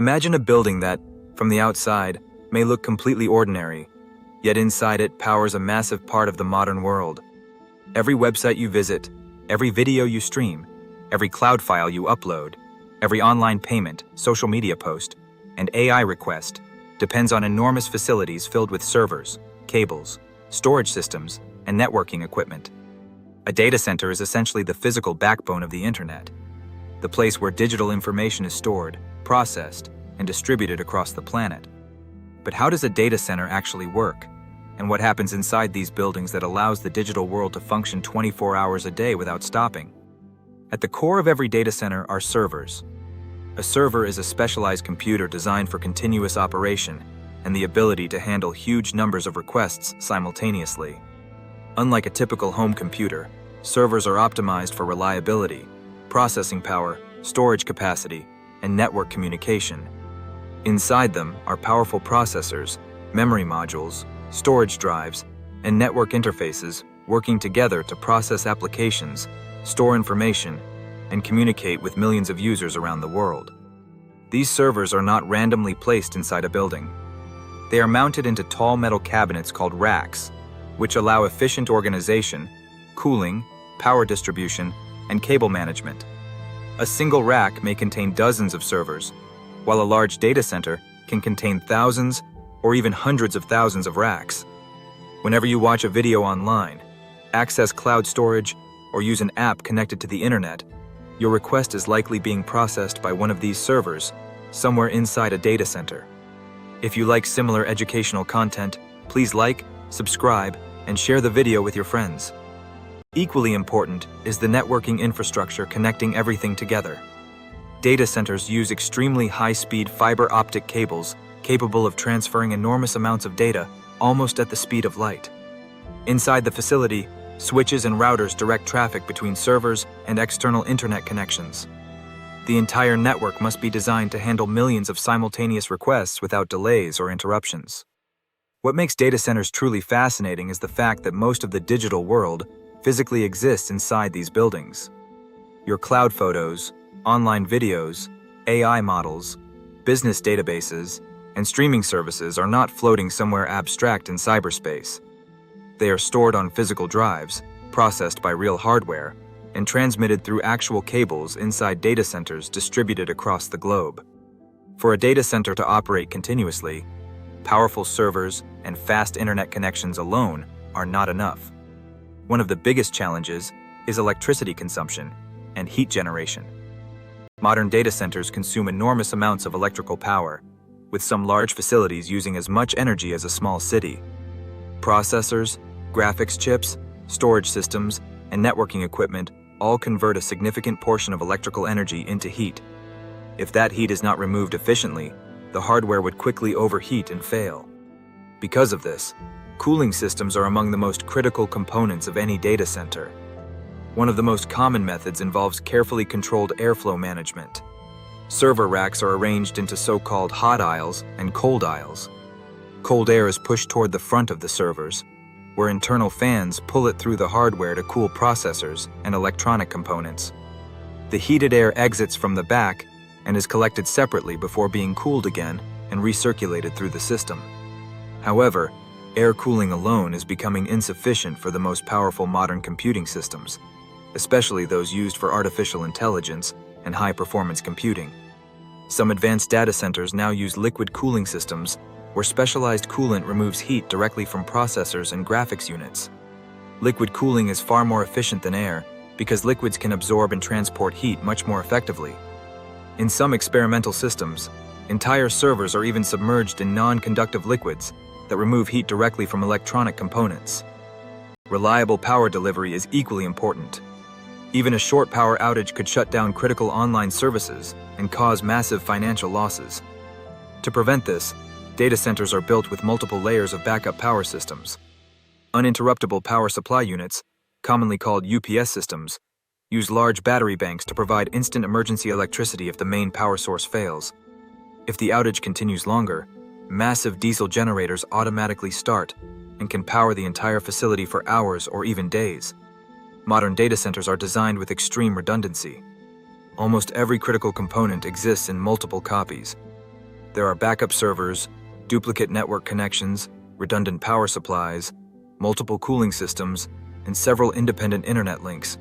Imagine a building that, from the outside, may look completely ordinary, yet inside it powers a massive part of the modern world. Every website you visit, every video you stream, every cloud file you upload, every online payment, social media post, and AI request depends on enormous facilities filled with servers, cables, storage systems, and networking equipment. A data center is essentially the physical backbone of the internet, the place where digital information is stored, processed, and distributed across the planet. But how does a data center actually work? And what happens inside these buildings that allows the digital world to function 24 hours a day without stopping? At the core of every data center are servers. A server is a specialized computer designed for continuous operation and the ability to handle huge numbers of requests simultaneously. Unlike a typical home computer, servers are optimized for reliability, processing power, storage capacity, and network communication. Inside them are powerful processors, memory modules, storage drives, and network interfaces working together to process applications, store information, and communicate with millions of users around the world. These servers are not randomly placed inside a building. They are mounted into tall metal cabinets called racks, which allow efficient organization, cooling, power distribution, and cable management. A single rack may contain dozens of servers, while a large data center can contain thousands or even hundreds of thousands of racks. Whenever you watch a video online, access cloud storage, or use an app connected to the internet, your request is likely being processed by one of these servers somewhere inside a data center. If you like similar educational content, please like, subscribe, and share the video with your friends. Equally important is the networking infrastructure connecting everything together. Data centers use extremely high-speed fiber optic cables capable of transferring enormous amounts of data almost at the speed of light. Inside the facility, switches and routers direct traffic between servers and external internet connections. The entire network must be designed to handle millions of simultaneous requests without delays or interruptions. What makes data centers truly fascinating is the fact that most of the digital world physically exists inside these buildings. Your cloud photos, online videos, AI models, business databases, and streaming services are not floating somewhere abstract in cyberspace. They are stored on physical drives, processed by real hardware, and transmitted through actual cables inside data centers distributed across the globe. For a data center to operate continuously, powerful servers and fast internet connections alone are not enough. One of the biggest challenges is electricity consumption and heat generation. Modern data centers consume enormous amounts of electrical power, with some large facilities using as much energy as a small city. Processors, graphics chips, storage systems, and networking equipment all convert a significant portion of electrical energy into heat. If that heat is not removed efficiently, the hardware would quickly overheat and fail. Because of this, cooling systems are among the most critical components of any data center. One of the most common methods involves carefully controlled airflow management. Server racks are arranged into so-called hot aisles and cold aisles. Cold air is pushed toward the front of the servers, where internal fans pull it through the hardware to cool processors and electronic components. The heated air exits from the back and is collected separately before being cooled again and recirculated through the system. However, air cooling alone is becoming insufficient for the most powerful modern computing systems, especially those used for artificial intelligence and high-performance computing. Some advanced data centers now use liquid cooling systems where specialized coolant removes heat directly from processors and graphics units. Liquid cooling is far more efficient than air because liquids can absorb and transport heat much more effectively. In some experimental systems, entire servers are even submerged in non-conductive liquids that remove heat directly from electronic components. Reliable power delivery is equally important. Even a short power outage could shut down critical online services and cause massive financial losses. To prevent this, data centers are built with multiple layers of backup power systems. Uninterruptible power supply units, commonly called UPS systems, use large battery banks to provide instant emergency electricity if the main power source fails. If the outage continues longer, massive diesel generators automatically start and can power the entire facility for hours or even days. Modern data centers are designed with extreme redundancy. Almost every critical component exists in multiple copies, There are backup servers, duplicate network connections, redundant power supplies, multiple cooling systems, and several independent internet links.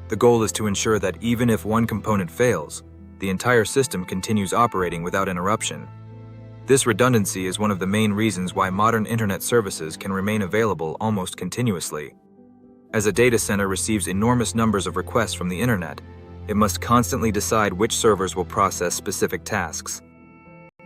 The goal is to ensure that even if one component fails, the entire system continues operating without interruption. This redundancy is one of the main reasons why modern internet services can remain available almost continuously. As a data center receives enormous numbers of requests from the internet, it must constantly decide which servers will process specific tasks.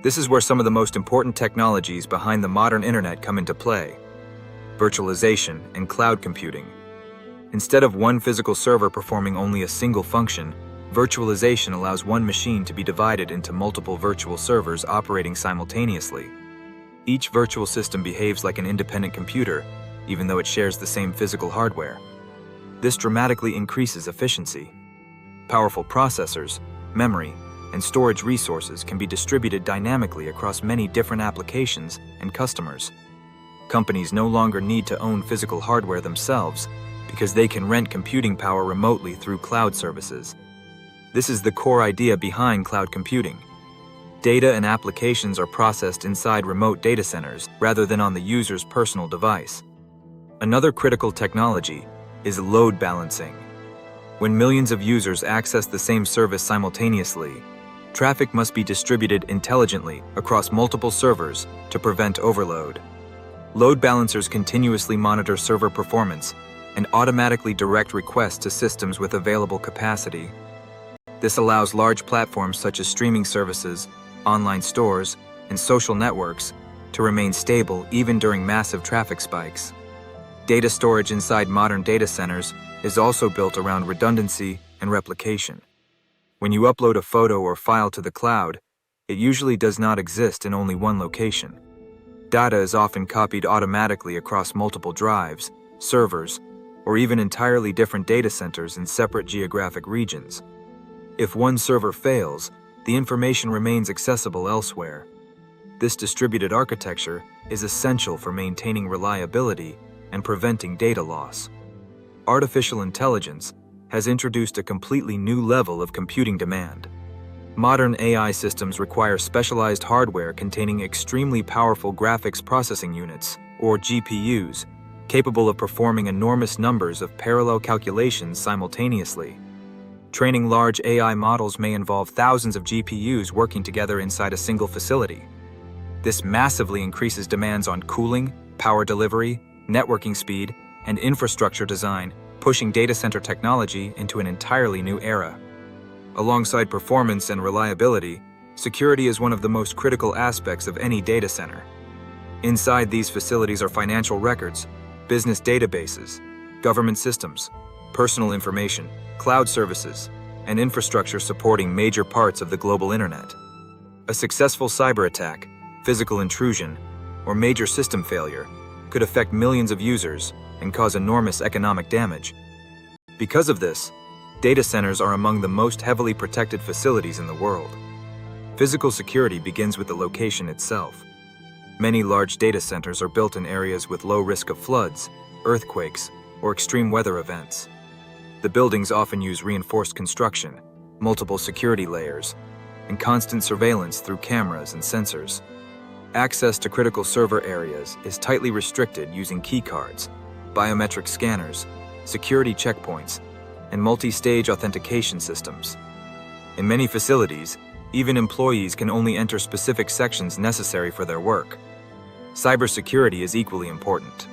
This is where some of the most important technologies behind the modern internet come into play: virtualization and cloud computing. Instead of one physical server performing only a single function, virtualization allows one machine to be divided into multiple virtual servers operating simultaneously. Each virtual system behaves like an independent computer, even though it shares the same physical hardware. This dramatically increases efficiency. Powerful processors, memory, and storage resources can be distributed dynamically across many different applications and customers. Companies no longer need to own physical hardware themselves because they can rent computing power remotely through cloud services. This is the core idea behind cloud computing. Data and applications are processed inside remote data centers rather than on the user's personal device. Another critical technology is load balancing. When millions of users access the same service simultaneously, traffic must be distributed intelligently across multiple servers to prevent overload. Load balancers continuously monitor server performance and automatically direct requests to systems with available capacity. This allows large platforms such as streaming services, online stores, and social networks to remain stable even during massive traffic spikes. Data storage inside modern data centers is also built around redundancy and replication. When you upload a photo or file to the cloud, it usually does not exist in only one location. Data is often copied automatically across multiple drives, servers, or even entirely different data centers in separate geographic regions. If one server fails, the information remains accessible elsewhere. This distributed architecture is essential for maintaining reliability and preventing data loss. Artificial intelligence has introduced a completely new level of computing demand. Modern AI systems require specialized hardware containing extremely powerful graphics processing units, or GPUs, capable of performing enormous numbers of parallel calculations simultaneously. Training large AI models may involve thousands of GPUs working together inside a single facility. This massively increases demands on cooling, power delivery, networking speed, and infrastructure design, pushing data center technology into an entirely new era. Alongside performance and reliability, security is one of the most critical aspects of any data center. Inside these facilities are financial records, business databases, government systems, personal information, cloud services, and infrastructure supporting major parts of the global internet. A successful cyber attack, physical intrusion, or major system failure could affect millions of users and cause enormous economic damage. Because of this, data centers are among the most heavily protected facilities in the world. Physical security begins with the location itself. Many large data centers are built in areas with low risk of floods, earthquakes, or extreme weather events. The buildings often use reinforced construction, multiple security layers, and constant surveillance through cameras and sensors. Access to critical server areas is tightly restricted using keycards, biometric scanners, security checkpoints, and multi-stage authentication systems. In many facilities, even employees can only enter specific sections necessary for their work. Cybersecurity is equally important.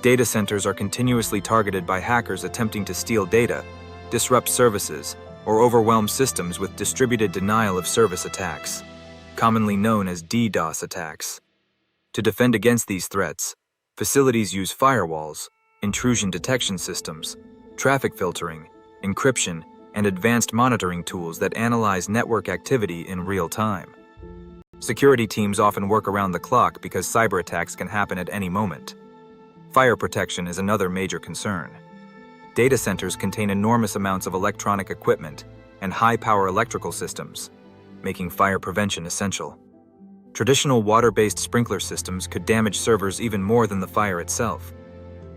Data centers are continuously targeted by hackers attempting to steal data, disrupt services, or overwhelm systems with distributed denial of service attacks, commonly known as DDoS attacks. To defend against these threats, facilities use firewalls, intrusion detection systems, traffic filtering, encryption, and advanced monitoring tools that analyze network activity in real time. Security teams often work around the clock because cyber attacks can happen at any moment. Fire protection is another major concern. Data centers contain enormous amounts of electronic equipment and high-power electrical systems, making fire prevention essential. Traditional water-based sprinkler systems could damage servers even more than the fire itself.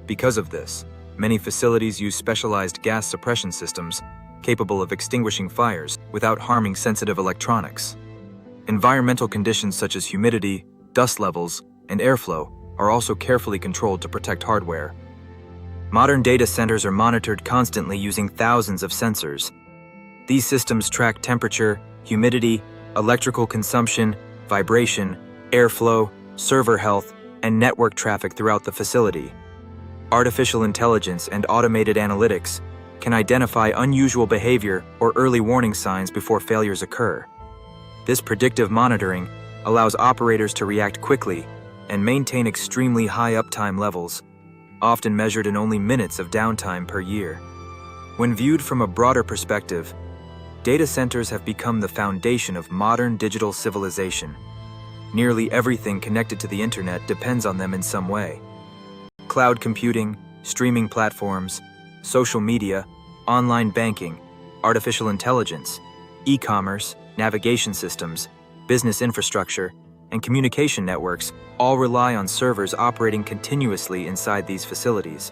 Because of this, many facilities use specialized gas suppression systems capable of extinguishing fires without harming sensitive electronics. Environmental conditions such as humidity, dust levels, and airflow are also carefully controlled to protect hardware. Modern data centers are monitored constantly using thousands of sensors. These systems track temperature, humidity, electrical consumption, vibration, airflow, server health, and network traffic throughout the facility. Artificial intelligence and automated analytics can identify unusual behavior or early warning signs before failures occur. This predictive monitoring allows operators to react quickly and maintain extremely high uptime levels, often measured in only minutes of downtime per year. When viewed from a broader perspective, data centers have become the foundation of modern digital civilization. Nearly everything connected to the internet depends on them in some way. Cloud computing, streaming platforms, social media, online banking, artificial intelligence, e-commerce, navigation systems, business infrastructure, and communication networks all rely on servers operating continuously inside these facilities.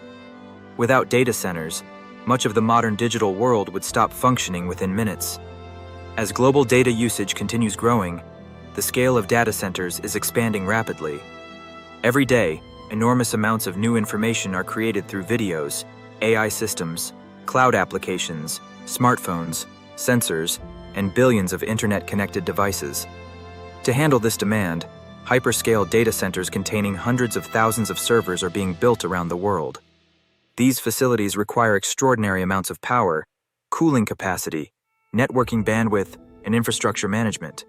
Without data centers, much of the modern digital world would stop functioning within minutes. As global data usage continues growing, the scale of data centers is expanding rapidly. Every day, enormous amounts of new information are created through videos, AI systems, cloud applications, smartphones, sensors, and billions of internet-connected devices. To handle this demand, hyperscale data centers containing hundreds of thousands of servers are being built around the world. These facilities require extraordinary amounts of power, cooling capacity, networking bandwidth, and infrastructure management.